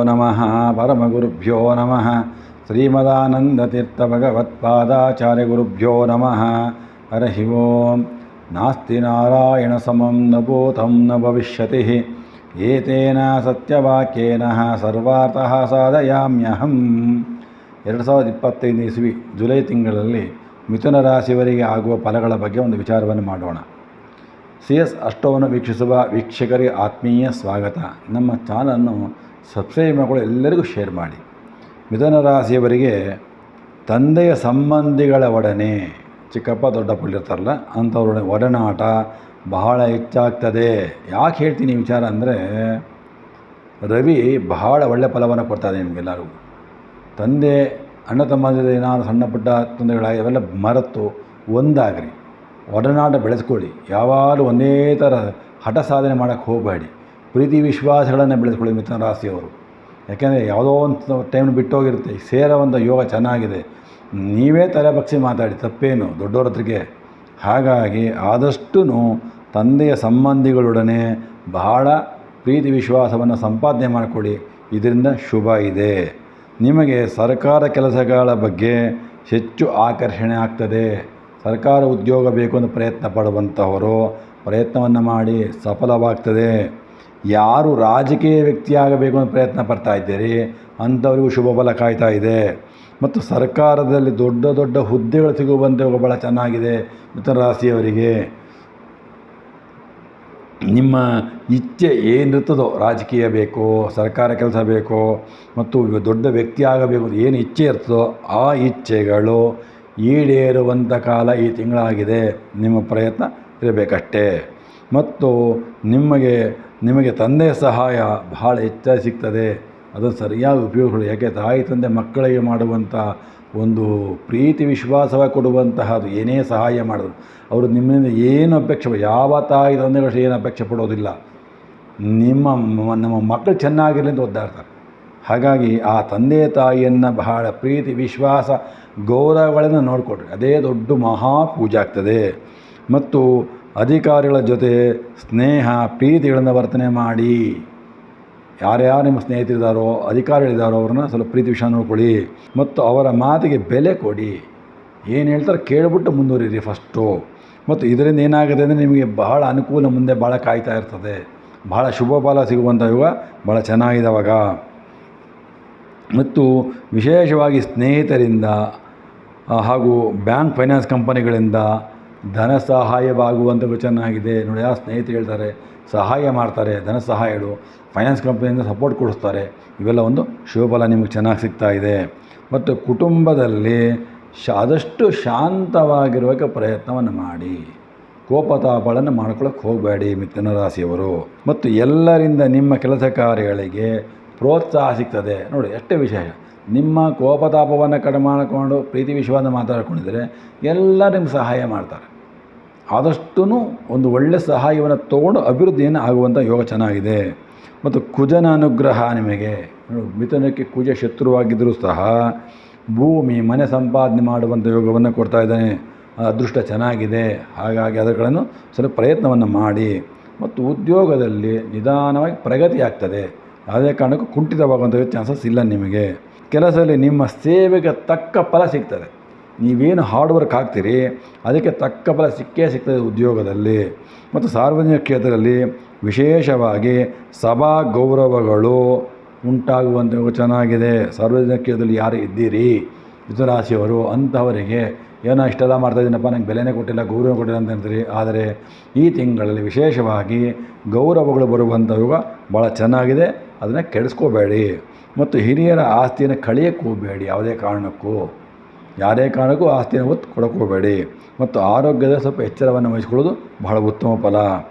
ನಮಃ ಪರಮಗುರುಭ್ಯೋ ನಮಃ ಶ್ರೀಮದಾನಂದತೀರ್ಥಭಗವತ್ಪಾದಾಚಾರ್ಯಗುರುಭ್ಯೋ ನಮಃ ಹರಃ ಓಂ ನಾಸ್ತಿ ನಾರಾಯಣ ಸಮಂ ನ ಭೂತಂ ನ ಭವಿಷ್ಯತಿ ಏತೇನ ಸತ್ಯವಾಕ್ಯೇನ ಸರ್ವಾರ್ಥಃ ಸಾಧಯಾಮ್ಯಹಂ. 2025 ಇಸ್ವಿ ಜುಲೈ ತಿಂಗಳಲ್ಲಿ ಮಿಥುನ ರಾಶಿಯವರಿಗೆ ಆಗುವ ಫಲಗಳ ಬಗ್ಗೆ ಒಂದು ವಿಚಾರವನ್ನು ಮಾಡೋಣ. CS ಅಷ್ಟವನ್ನು ವೀಕ್ಷಿಸುವ ವೀಕ್ಷಕರಿಗೆ ಆತ್ಮೀಯ ಸ್ವಾಗತ. ನಮ್ಮ ಚಾನಲನ್ನು ಸಬ್ಸ್ಕ್ರೈಬ್ ಮಾಡಿಕೊಂಡು ಎಲ್ಲರಿಗೂ ಶೇರ್ ಮಾಡಿ. ಮಿಥುನ ರಾಶಿಯವರಿಗೆ ತಂದೆಯ ಸಂಬಂಧಿಗಳ ಒಡನೆ ಚಿಕ್ಕಪ್ಪ ದೊಡ್ಡಪ್ಪ ಇರ್ತಾರಲ್ಲ ಅಂಥವ್ರ ಒಡನಾಟ ಬಹಳ ಹೆಚ್ಚಾಗ್ತದೆ. ಯಾಕೆ ಹೇಳ್ತೀನಿ ವಿಚಾರ ಅಂದರೆ, ರವಿ ಬಹಳ ಒಳ್ಳೆಯ ಫಲವನ್ನು ಕೊಡ್ತಾಯಿದೆ ನಿಮಗೆಲ್ಲರಿಗೂ. ತಂದೆ ಅಣ್ಣ ತಮ್ಮಂದಿರ ಏನಾದ್ರು ಸಣ್ಣ ಪುಟ್ಟ ತೊಂದರೆಗಳಾಗಿ ಅವೆಲ್ಲ ಮರೆತು ಒಂದಾಗ್ರಿ, ಒಡನಾಟ ಬೆಳೆಸ್ಕೊಳ್ಳಿ. ಯಾವಾಗಲೂ ಒಂದೇ ಥರ ಹಠ ಸಾಧನೆ ಮಾಡೋಕ್ಕೆ ಹೋಗಬೇಡಿ. ಪ್ರೀತಿ ವಿಶ್ವಾಸಗಳನ್ನು ಬೆಳೆಸ್ಕೊಳ್ಳಿ ಮಿಥುನ ರಾಶಿಯವರು. ಯಾಕೆಂದರೆ ಯಾವುದೋ ಒಂದು ಟೈಮ್ ಬಿಟ್ಟೋಗಿರುತ್ತೆ, ಸೇರೋ ಒಂದು ಯೋಗ ಚೆನ್ನಾಗಿದೆ. ನೀವೇ ತಲೆ ಬಗ್ಸಿ ಮಾತಾಡಿ, ತಪ್ಪೇನು ದೊಡ್ಡವ್ರ ಹತ್ರಕ್ಕೆ. ಹಾಗಾಗಿ ಆದಷ್ಟು ತಂದೆಯ ಸಂಬಂಧಿಗಳೊಡನೆ ಬಹಳ ಪ್ರೀತಿ ವಿಶ್ವಾಸವನ್ನು ಸಂಪಾದನೆ ಮಾಡಿಕೊಳ್ಳಿ. ಇದರಿಂದ ಶುಭ ಇದೆ. ನಿಮಗೆ ಸರ್ಕಾರ ಕೆಲಸಗಳ ಬಗ್ಗೆ ಹೆಚ್ಚು ಆಕರ್ಷಣೆ ಆಗ್ತದೆ. ಸರ್ಕಾರ ಉದ್ಯೋಗ ಬೇಕು ಅಂತ ಪ್ರಯತ್ನ ಪಡುವಂಥವರು ಪ್ರಯತ್ನವನ್ನು ಮಾಡಿ ಸಫಲವಾಗ್ತದೆ. ಯಾರು ರಾಜಕೀಯ ವ್ಯಕ್ತಿಯಾಗಬೇಕು ಅಂತ ಪ್ರಯತ್ನ ಪಡ್ತಾ ಇದ್ದೀರಿ ಅಂಥವರಿಗೂ ಶುಭ ಫಲ ಕಾಯ್ತಾ ಇದೆ. ಮತ್ತು ಸರ್ಕಾರದಲ್ಲಿ ದೊಡ್ಡ ದೊಡ್ಡ ಹುದ್ದೆಗಳು ಸಿಗುವಂತೆ ಭಾಳ ಚೆನ್ನಾಗಿದೆ ಮಿಥುನ ರಾಶಿಯವರಿಗೆ. ನಿಮ್ಮ ಇಚ್ಛೆ ಏನಿರ್ತದೋ, ರಾಜಕೀಯ ಬೇಕೋ, ಸರ್ಕಾರ ಕೆಲಸ ಬೇಕೋ, ಮತ್ತು ದೊಡ್ಡ ವ್ಯಕ್ತಿ ಆಗಬೇಕು ಏನು ಇಚ್ಛೆ ಇರ್ತದೋ ಆ ಇಚ್ಛೆಗಳು ಈಡೇರುವಂಥ ಕಾಲ ಈ ತಿಂಗಳಾಗಿದೆ. ನಿಮ್ಮ ಪ್ರಯತ್ನ ಇರಬೇಕಷ್ಟೇ. ಮತ್ತು ನಿಮಗೆ ತಂದೆಯ ಸಹಾಯ ಬಹಳ ಹೆಚ್ಚಾಗಿ ಸಿಗ್ತದೆ. ಅದನ್ನು ಸರಿಯಾಗಿ ಉಪಯೋಗಿಸ್ಕೊಳ್ಳಿ. ಯಾಕೆ ತಾಯಿ ತಂದೆ ಮಕ್ಕಳಿಗೆ ಮಾಡುವಂಥ ಒಂದು ಪ್ರೀತಿ ವಿಶ್ವಾಸವಾಗಿ ಕೊಡುವಂತಹದ್ದು ಏನೇ ಸಹಾಯ ಮಾಡಿದ್ರು ಅವರು ನಿಮ್ಮಿಂದ ಏನು ಅಪೇಕ್ಷೆ, ಯಾವ ತಾಯಿ ತಂದೆಗಳು ಏನು ಅಪೇಕ್ಷೆ ಪಡೋದಿಲ್ಲ. ನಮ್ಮ ಮಕ್ಕಳು ಚೆನ್ನಾಗಿರಲಿ ಅಂತ ಒದ್ದಾಡ್ತಾರೆ. ಹಾಗಾಗಿ ಆ ತಂದೆ ತಾಯಿಯನ್ನು ಬಹಳ ಪ್ರೀತಿ ವಿಶ್ವಾಸ ಗೌರವಗಳನ್ನು ನೋಡಿಕೊಡ್ರಿ. ಅದೇ ದೊಡ್ಡ ಮಹಾ ಪೂಜೆ ಆಗ್ತದೆ. ಮತ್ತು ಅಧಿಕಾರಿಗಳ ಜೊತೆ ಸ್ನೇಹ ಪ್ರೀತಿಗಳನ್ನು ವರ್ತನೆ ಮಾಡಿ. ಯಾರ್ಯಾರು ನಿಮ್ಮ ಸ್ನೇಹಿತರಿದ್ದಾರೋ, ಅಧಿಕಾರಿಗಳಿದ್ದಾರೋ ಅವ್ರನ್ನ ಸ್ವಲ್ಪ ಪ್ರೀತಿ ವಿಷಯ ನೋಡ್ಕೊಳ್ಳಿ. ಮತ್ತು ಅವರ ಮಾತಿಗೆ ಬೆಲೆ ಕೊಡಿ. ಏನು ಹೇಳ್ತಾರೆ ಕೇಳಿಬಿಟ್ಟು ಮುಂದುವರಿರಿ ಫಸ್ಟು. ಮತ್ತು ಇದರಿಂದ ಏನಾಗುತ್ತೆ ಅಂದರೆ ನಿಮಗೆ ಬಹಳ ಅನುಕೂಲ ಮುಂದೆ ಭಾಳ ಕಾಯ್ತಾ ಇರ್ತದೆ. ಬಹಳ ಶುಭ ಫಲ ಸಿಗುವಂಥ ಯುಗ ಭಾಳ ಚೆನ್ನಾಗಿದ್ದಾವಾಗ. ಮತ್ತು ವಿಶೇಷವಾಗಿ ಸ್ನೇಹಿತರಿಂದ ಹಾಗೂ ಬ್ಯಾಂಕ್ ಫೈನಾನ್ಸ್ ಕಂಪನಿಗಳಿಂದ ಧನ ಸಹಾಯವಾಗುವಂಥದ್ದು ಚೆನ್ನಾಗಿದೆ ನೋಡಿ. ಆ ಸ್ನೇಹಿತರು ಹೇಳ್ತಾರೆ, ಸಹಾಯ ಮಾಡ್ತಾರೆ, ಧನ ಸಹಾಯಗಳು ಫೈನಾನ್ಸ್ ಕಂಪನಿಯಿಂದ ಸಪೋರ್ಟ್ ಕೊಡಿಸ್ತಾರೆ. ಇವೆಲ್ಲ ಒಂದು ಶುಭ ಫಲ ನಿಮಗೆ ಚೆನ್ನಾಗಿ ಸಿಗ್ತಾ ಇದೆ. ಮತ್ತು ಕುಟುಂಬದಲ್ಲಿ ಆದಷ್ಟು ಶಾಂತವಾಗಿರುವಕ್ಕೆ ಪ್ರಯತ್ನವನ್ನು ಮಾಡಿ. ಕೋಪತಾಪಗಳನ್ನು ಮಾಡ್ಕೊಳ್ಳೋಕೆ ಹೋಗಬೇಡಿ ಮಿಥುನ ರಾಶಿಯವರು. ಮತ್ತು ಎಲ್ಲರಿಂದ ನಿಮ್ಮ ಕೆಲಸ ಕಾರ್ಯಗಳಿಗೆ ಪ್ರೋತ್ಸಾಹ ಸಿಗ್ತದೆ ನೋಡಿ. ಅಷ್ಟೇ ವಿಶೇಷ. ನಿಮ್ಮ ಕೋಪತಾಪವನ್ನು ಕಡಿಮೆ ಮಾಡಿಕೊಂಡು ಪ್ರೀತಿ ವಿಶ್ವಾಸ ಮಾತಾಡ್ಕೊಂಡಿದ್ದರೆ ಎಲ್ಲ ನಿಮ್ಗೆ ಸಹಾಯ ಮಾಡ್ತಾರೆ. ಆದಷ್ಟು ಒಂದು ಒಳ್ಳೆಯ ಸಹಾಯವನ್ನು ತೊಗೊಂಡು ಅಭಿವೃದ್ಧಿಯನ್ನು ಆಗುವಂಥ ಯೋಗ ಚೆನ್ನಾಗಿದೆ. ಮತ್ತು ಕುಜನ ಅನುಗ್ರಹ ನಿಮಗೆ ಮಿಥುನಕ್ಕೆ ಕುಜ ಶತ್ರುವಾಗಿದ್ದರೂ ಸಹ ಭೂಮಿ ಮನೆ ಸಂಪಾದನೆ ಮಾಡುವಂಥ ಯೋಗವನ್ನು ಕೊಡ್ತಾ ಇದ್ದಾನೆ. ಅದೃಷ್ಟ ಚೆನ್ನಾಗಿದೆ. ಹಾಗಾಗಿ ಅದಗಳನ್ನು ಸ್ವಲ್ಪ ಪ್ರಯತ್ನವನ್ನು ಮಾಡಿ. ಮತ್ತು ಉದ್ಯೋಗದಲ್ಲಿ ನಿಧಾನವಾಗಿ ಪ್ರಗತಿ ಆಗ್ತದೆ. ಯಾವುದೇ ಕಾರಣಕ್ಕೂ ಕುಂಠಿತವಾಗುವಂಥ ಚಾನ್ಸಸ್ ಇಲ್ಲ ನಿಮಗೆ. ಕೆಲಸದಲ್ಲಿ ನಿಮ್ಮ ಸೇವೆಗೆ ತಕ್ಕ ಫಲ ಸಿಗ್ತದೆ. ನೀವೇನು ಹಾರ್ಡ್ ವರ್ಕ್ ಹಾಕ್ತೀರಿ ಅದಕ್ಕೆ ತಕ್ಕ ಫಲ ಸಿಕ್ಕೇ ಸಿಗ್ತದೆ ಉದ್ಯೋಗದಲ್ಲಿ. ಮತ್ತು ಸಾರ್ವಜನಿಕ ಕ್ಷೇತ್ರದಲ್ಲಿ ವಿಶೇಷವಾಗಿ ಸಭಾ ಗೌರವಗಳು ಉಂಟಾಗುವಂಥ ಚೆನ್ನಾಗಿದೆ. ಸಾರ್ವಜನಿಕ ಕ್ಷೇತ್ರದಲ್ಲಿ ಯಾರು ಇದ್ದೀರಿ ಮಿಥುನ ರಾಶಿಯವರು ಅಂಥವರಿಗೆ ಏನೋ ಇಷ್ಟೆಲ್ಲ ಮಾಡ್ತಾಯಿದ್ದೀನಪ್ಪ, ನಂಗೆ ಬೆಲೆನೇ ಕೊಟ್ಟಿಲ್ಲ, ಗೌರವ ಕೊಟ್ಟಿಲ್ಲ ಅಂತ ಅಂತೀರಿ. ಆದರೆ ಈ ತಿಂಗಳಲ್ಲಿ ವಿಶೇಷವಾಗಿ ಗೌರವಗಳು ಬರುವಂಥ ಯುಗ ಭಾಳ ಚೆನ್ನಾಗಿದೆ. ಅದನ್ನು ಕೆಡಿಸ್ಕೋಬೇಡಿ. ಮತ್ತು ಹಿರಿಯರ ಆಸ್ತಿಯನ್ನು ಕಳೆಯೋಕ್ಕೆ ಹೋಗಬೇಡಿ. ಯಾವುದೇ ಕಾರಣಕ್ಕೂ ಆಸ್ತಿಯನ್ನು ಒತ್ತು ಕೊಡೋಕ್ಕೆ ಹೋಗಬೇಡಿ. ಮತ್ತು ಆರೋಗ್ಯದ ಸ್ವಲ್ಪ ಎಚ್ಚರವನ್ನು ವಹಿಸ್ಕೊಳ್ಳೋದು ಬಹಳ ಉತ್ತಮ ಫಲ.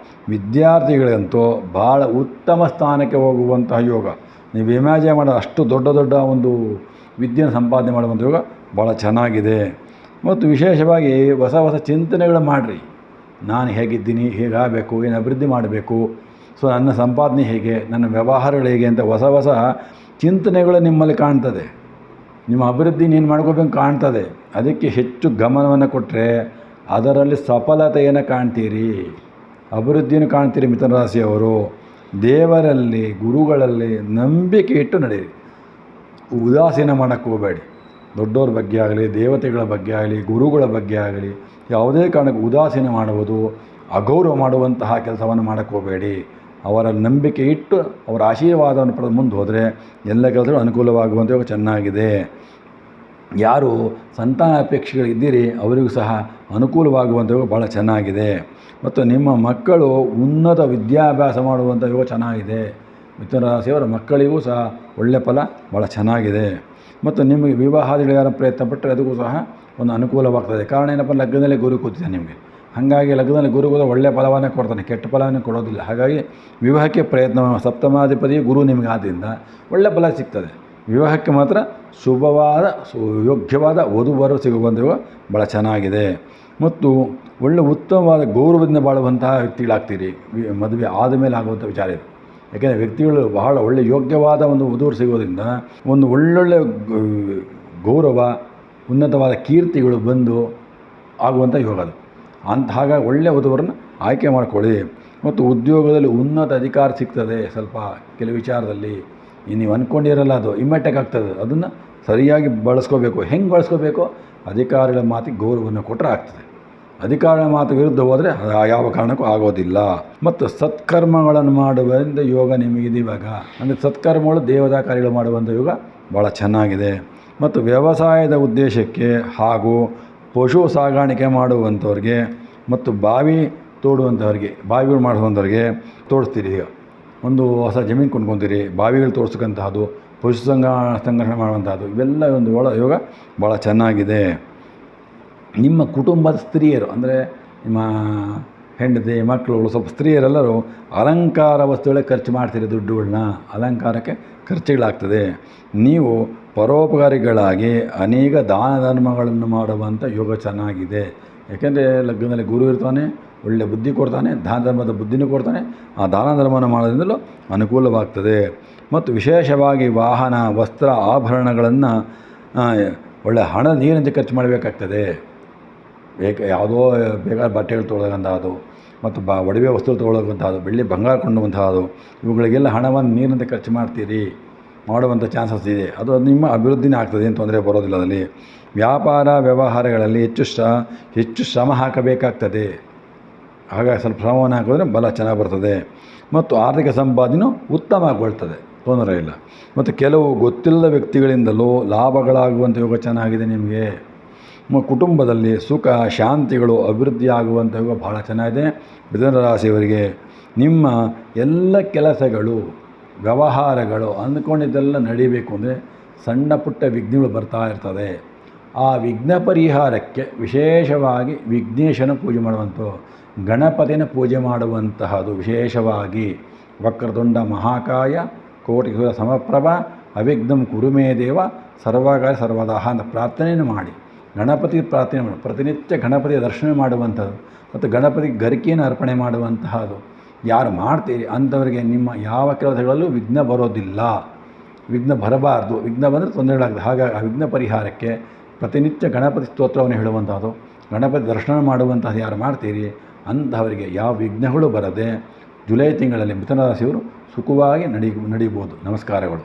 ವಿದ್ಯಾರ್ಥಿಗಳಿಗಂತೂ ಭಾಳ ಉತ್ತಮ ಸ್ಥಾನಕ್ಕೆ ಹೋಗುವಂತಹ ಯೋಗ. ನೀವು ಇಮ್ಯಾಜಿನ್ ಮಾಡೋ ಅಷ್ಟು ದೊಡ್ಡ ಒಂದು ವಿದ್ಯೆಯನ್ನು ಸಂಪಾದನೆ ಮಾಡುವಂಥ ಯೋಗ ಭಾಳ ಚೆನ್ನಾಗಿದೆ. ಮತ್ತು ವಿಶೇಷವಾಗಿ ಹೊಸ ಚಿಂತನೆಗಳು ಮಾಡಿರಿ. ನಾನು ಹೇಗಿದ್ದೀನಿ, ಹೇಗಾಗಬೇಕು, ಏನು ಅಭಿವೃದ್ಧಿ ಮಾಡಬೇಕು, ಸೊ ನನ್ನ ಸಂಪಾದನೆ ಹೇಗೆ, ನನ್ನ ವ್ಯವಹಾರಗಳು ಹೇಗೆ ಅಂತ ಹೊಸ ಚಿಂತನೆಗಳು ನಿಮ್ಮಲ್ಲಿ ಕಾಣ್ತದೆ. ನಿಮ್ಮ ಅಭಿವೃದ್ಧಿ ನೀನು ಮಾಡ್ಕೋಬೇಕು ಕಾಣ್ತದೆ. ಅದಕ್ಕೆ ಹೆಚ್ಚು ಗಮನವನ್ನು ಕೊಟ್ಟರೆ ಅದರಲ್ಲಿ ಸಫಲತೆಯನ್ನು ಕಾಣ್ತೀರಿ, ಅಭಿವೃದ್ಧಿಯನ್ನು ಕಾಣ್ತೀರಿ ಮಿಥುನ ರಾಶಿಯವರು. ದೇವರಲ್ಲಿ ಗುರುಗಳಲ್ಲಿ ನಂಬಿಕೆ ಇಟ್ಟು ನಡೆಯಿರಿ. ಉದಾಸೀನ ಮಾಡೋಕ್ಕೆ ಹೋಗಬೇಡಿ. ದೊಡ್ಡವ್ರ ಬಗ್ಗೆ ಆಗಲಿ, ದೇವತೆಗಳ ಬಗ್ಗೆ ಆಗಲಿ, ಗುರುಗಳ ಬಗ್ಗೆ ಆಗಲಿ ಯಾವುದೇ ಕಾರಣಕ್ಕೂ ಉದಾಸೀನ ಮಾಡುವುದು, ಅಗೌರವ ಮಾಡುವಂತಹ ಕೆಲಸವನ್ನು ಮಾಡೋಕ್ಕೆ ಹೋಗಬೇಡಿ. ಅವರ ನಂಬಿಕೆ ಇಟ್ಟು ಅವರ ಆಶೀರ್ವಾದವನ್ನು ಪಡೆದು ಮುಂದೆ ಹೋದರೆ ಎಲ್ಲ ಕೆಲಸಗಳು ಅನುಕೂಲವಾಗುವಂತೆ ಚೆನ್ನಾಗಿದೆ. ಯಾರು ಸಂತಾನ ಅಪೇಕ್ಷೆಗಳಿದ್ದೀರಿ ಅವರಿಗೂ ಸಹ ಅನುಕೂಲವಾಗುವಂಥ ಭಾಳ ಚೆನ್ನಾಗಿದೆ. ಮತ್ತು ನಿಮ್ಮ ಮಕ್ಕಳು ಉನ್ನತ ವಿದ್ಯಾಭ್ಯಾಸ ಮಾಡುವಂಥ ಯೋಗ ಚೆನ್ನಾಗಿದೆ. ಮಿಥುನ ರಾಶಿಯವರ ಮಕ್ಕಳಿಗೂ ಸಹ ಒಳ್ಳೆಯ ಫಲ ಭಾಳ ಚೆನ್ನಾಗಿದೆ. ಮತ್ತು ನಿಮಗೆ ವಿವಾಹಾದಿಗಳು ಯಾರು ಪ್ರಯತ್ನ ಪಟ್ಟರೆ ಅದಕ್ಕೂ ಸಹ ಒಂದು ಅನುಕೂಲವಾಗ್ತದೆ. ಕಾರಣ ಏನಪ್ಪ, ಲಗ್ನದಲ್ಲೇ ಗುರು ಕೂತಿದ್ದಾನೆ ನಿಮಗೆ. ಹಾಗಾಗಿ ಲಗ್ನದಲ್ಲಿ ಗುರು ಕೂಡ ಒಳ್ಳೆಯ ಫಲವನ್ನೇ ಕೊಡ್ತಾನೆ, ಕೆಟ್ಟ ಫಲವನ್ನೇ ಕೊಡೋದಿಲ್ಲ. ಹಾಗಾಗಿ ವಿವಾಹಕ್ಕೆ ಪ್ರಯತ್ನ, ಸಪ್ತಮಾಧಿಪತಿ ಗುರು ನಿಮಗೆ ಆದ್ದರಿಂದ ಒಳ್ಳೆಯ ಫಲ ಸಿಗ್ತದೆ. ವಿವಾಹಕ್ಕೆ ಮಾತ್ರ ಶುಭವಾದ ಯೋಗ್ಯವಾದ ವಧುವರರು ಸಿಗುವಂಥ ಭಾಳ ಚೆನ್ನಾಗಿದೆ. ಮತ್ತು ಉತ್ತಮವಾದ ಗೌರವದಿಂದ ಬಾಳುವಂತಹ ವ್ಯಕ್ತಿಗಳಾಗ್ತೀರಿ. ಮದುವೆ ಆದಮೇಲೆ ಆಗುವಂಥ ವಿಚಾರ ಇದು. ಯಾಕೆಂದರೆ ವ್ಯಕ್ತಿಗಳು ಬಹಳ ಒಳ್ಳೆಯ ಯೋಗ್ಯವಾದ ಒಂದು ವಧುವರು ಸಿಗೋದ್ರಿಂದ ಒಂದು ಒಳ್ಳೊಳ್ಳೆ ಗೌರವ, ಉನ್ನತವಾದ ಕೀರ್ತಿಗಳು ಬಂದು ಆಗುವಂಥ ಯೋಗ ಅದು. ಹಾಗಾಗಿ ಒಳ್ಳೆಯ ವಧುವರನ್ನು ಆಯ್ಕೆ ಮಾಡ್ಕೊಳ್ಳಿ. ಮತ್ತು ಉದ್ಯೋಗದಲ್ಲಿ ಉನ್ನತ ಅಧಿಕಾರ ಸಿಗ್ತದೆ. ಸ್ವಲ್ಪ ಕೆಲವು ವಿಚಾರದಲ್ಲಿ ನೀವು ಅಂದ್ಕೊಂಡಿರಲ್ಲ, ಅದು ಇಮ್ಮೆಟೆಕ್ ಆಗ್ತದೆ. ಅದನ್ನು ಸರಿಯಾಗಿ ಬಳಸ್ಕೋಬೇಕು. ಹೆಂಗೆ ಬಳಸ್ಕೋಬೇಕು? ಅಧಿಕಾರಿಗಳ ಮಾತಿಗೆ ಗೌರವವನ್ನು ಕೊಟ್ಟರೆ ಆಗ್ತದೆ. ಅಧಿಕಾರಿಗಳ ಮಾತು ವಿರುದ್ಧ ಹೋದರೆ ಅದು ಯಾವ ಕಾರಣಕ್ಕೂ ಆಗೋದಿಲ್ಲ. ಮತ್ತು ಸತ್ಕರ್ಮಗಳನ್ನು ಮಾಡುವಂಥ ಯೋಗ ನಿಮಗಿದೆ ಇವಾಗ. ಅಂದರೆ ಸತ್ಕರ್ಮಗಳು ದೇವತಾ ಕಾರ್ಯಗಳು ಮಾಡುವಂಥ ಯೋಗ ಭಾಳ ಚೆನ್ನಾಗಿದೆ. ಮತ್ತು ವ್ಯವಸಾಯದ ಉದ್ದೇಶಕ್ಕೆ ಹಾಗೂ ಪಶು ಸಾಗಾಣಿಕೆ ಮಾಡುವಂಥವ್ರಿಗೆ ಮತ್ತು ಬಾವಿ ತೋಡುವಂಥವ್ರಿಗೆ, ಬಾವಿಗಳು ಮಾಡುವಂಥವ್ರಿಗೆ ತೋಡಿಸ್ತೀರಿ. ಈಗ ಒಂದು ಹೊಸ ಜಮೀನು ಕೊಂಡ್ಕೊತೀರಿ, ಬಾವಿಗಳು ತೋರಿಸ್ತಕ್ಕಂತಹದ್ದು, ಪಶು ಸಂಗ್ರಹಣೆ ಮಾಡುವಂಥದ್ದು, ಇವೆಲ್ಲ ಒಂದು ಯೋಗ ಭಾಳ ಚೆನ್ನಾಗಿದೆ. ನಿಮ್ಮ ಕುಟುಂಬದ ಸ್ತ್ರೀಯರು ಅಂದರೆ ನಿಮ್ಮ ಹೆಂಡತಿ, ಮಕ್ಕಳು, ಸ್ವಲ್ಪ ಸ್ತ್ರೀಯರೆಲ್ಲರೂ ಅಲಂಕಾರ ವಸ್ತುಗಳೇ ಖರ್ಚು ಮಾಡ್ತೀರಿ. ದುಡ್ಡುಗಳನ್ನ ಅಲಂಕಾರಕ್ಕೆ ಖರ್ಚುಗಳಾಗ್ತದೆ. ನೀವು ಪರೋಪಕಾರಿಗಳಾಗಿ ಅನೇಕ ದಾನ ಧರ್ಮಗಳನ್ನು ಮಾಡುವಂಥ ಯೋಗ ಚೆನ್ನಾಗಿದೆ. ಯಾಕೆಂದರೆ ಲಗ್ನದಲ್ಲಿ ಗುರು ಇರ್ತಾನೆ, ಒಳ್ಳೆಯ ಬುದ್ಧಿ ಕೊಡ್ತಾನೆ, ದಾನ ಧರ್ಮದ ಬುದ್ಧಿನೂ ಕೊಡ್ತಾನೆ. ಆ ದಾನ ಧರ್ಮವನ್ನು ಮಾಡೋದ್ರಿಂದಲೂ ಅನುಕೂಲವಾಗ್ತದೆ. ಮತ್ತು ವಿಶೇಷವಾಗಿ ವಾಹನ, ವಸ್ತ್ರ, ಆಭರಣಗಳನ್ನು ಒಳ್ಳೆಯ ಹಣ ನೀರಂತೆ ಖರ್ಚು ಮಾಡಬೇಕಾಗ್ತದೆ. ಯಾವುದೋ ಬೇಕಾದ ಬಟ್ಟೆಗಳು ತೊಗೊಳ್ಳೋಂಥದ್ದು ಮತ್ತು ಒಡವೆ ವಸ್ತು ತೊಗೊಳ್ಳೋಂಥದ್ದು, ಬೆಳ್ಳಿ ಬಂಗಾರ ಕೊಂಡುವಂಥದ್ದು, ಇವುಗಳಿಗೆಲ್ಲ ಹಣವನ್ನು ನೀರಿನಂತೆ ಖರ್ಚು ಮಾಡುವಂಥ ಚಾನ್ಸಸ್ ಇದೆ. ಅದು ನಿಮ್ಮ ಅಭಿವೃದ್ಧಿನೇ ಆಗ್ತದೆ, ಏನು ತೊಂದರೆ ಬರೋದಿಲ್ಲ. ಅದರಲ್ಲಿ ವ್ಯಾಪಾರ ವ್ಯವಹಾರಗಳಲ್ಲಿ ಹೆಚ್ಚು ಶ್ರಮ ಹಾಕಬೇಕಾಗ್ತದೆ. ಹಾಗಾಗಿ ಸ್ವಲ್ಪ ಶ್ರಮವನ್ನು ಹಾಕಿದ್ರೆ ಬಲ ಚೆನ್ನಾಗಿ ಬರ್ತದೆ. ಮತ್ತು ಆರ್ಥಿಕ ಸಂಪಾದನೆಯೂ ಉತ್ತಮಗೊಳ್ತದೆ, ತೊಂದರೆ ಇಲ್ಲ. ಮತ್ತು ಕೆಲವು ಗೊತ್ತಿಲ್ಲದ ವ್ಯಕ್ತಿಗಳಿಂದಲೂ ಲಾಭಗಳಾಗುವಂಥ ಯೋಗ ಚೆನ್ನಾಗಿದೆ ನಿಮಗೆ. ಕುಟುಂಬದಲ್ಲಿ ಸುಖ ಶಾಂತಿಗಳು ಅಭಿವೃದ್ಧಿ ಆಗುವಂಥ ಯೋಗ ಭಾಳ ಚೆನ್ನಾಗಿದೆ. ಮಿಥುನ ರಾಶಿಯವರಿಗೆ ನಿಮ್ಮ ಎಲ್ಲ ಕೆಲಸಗಳು, ವ್ಯವಹಾರಗಳು ಅಂದ್ಕೊಂಡಿದ್ದೆಲ್ಲ ನಡೀಬೇಕು ಅಂದರೆ ಸಣ್ಣ ಪುಟ್ಟ ವಿಘ್ನಗಳು ಬರ್ತಾ ಇರ್ತದೆ. ಆ ವಿಘ್ನ ಪರಿಹಾರಕ್ಕೆ ವಿಶೇಷವಾಗಿ ವಿಘ್ನೇಶನ ಪೂಜೆ ಮಾಡುವಂಥದ್ದು, ಗಣಪತಿನ ಪೂಜೆ ಮಾಡುವಂತಹದ್ದು. ವಿಶೇಷವಾಗಿ ವಕ್ರತುಂಡ ಮಹಾಕಾಯ ಕೋಟಿ ಸೂರ್ಯ ಸಮಪ್ರಭ ಅವಿಘ್ನಂ ಕುರುಮೇ ದೇವ ಸರ್ವಕಾರ್ಯ ಸರ್ವದಾ ಅಂತ ಪ್ರಾರ್ಥನೆಯನ್ನು ಮಾಡಿ ಗಣಪತಿ ಪ್ರಾರ್ಥನೆ ಮಾಡಿ ಪ್ರತಿನಿತ್ಯ ಗಣಪತಿಯ ದರ್ಶನ ಮಾಡುವಂಥದ್ದು ಮತ್ತು ಗಣಪತಿಗೆ ಗರಿಕೆಯನ್ನು ಅರ್ಪಣೆ ಮಾಡುವಂತಹದ್ದು. ಯಾರು ಮಾಡ್ತೀರಿ ಅಂಥವರಿಗೆ ನಿಮ್ಮ ಯಾವ ಕೆಲಸಗಳಲ್ಲೂ ವಿಘ್ನ ಬರೋದಿಲ್ಲ. ವಿಘ್ನ ಬರಬಾರ್ದು. ವಿಘ್ನ ಬಂದರೆ ತೊಂದರೆಗಳಾಗ್ತದೆ. ಹಾಗಾಗಿ ಆ ವಿಘ್ನ ಪರಿಹಾರಕ್ಕೆ ಪ್ರತಿನಿತ್ಯ ಗಣಪತಿ ಸ್ತೋತ್ರವನ್ನು ಹೇಳುವಂಥದ್ದು, ಗಣಪತಿ ದರ್ಶನ ಮಾಡುವಂಥದ್ದು ಯಾರು ಮಾಡ್ತೀರಿ ಅಂಥವರಿಗೆ ಯಾವ ವಿಘ್ನಗಳು ಬರದೆ ಜುಲೈ ತಿಂಗಳಲ್ಲಿ ಮಿಥುನ ರಾಶಿಯವರು ಸುಖವಾಗಿ ನಡೀಬೋದು. ನಮಸ್ಕಾರಗಳು.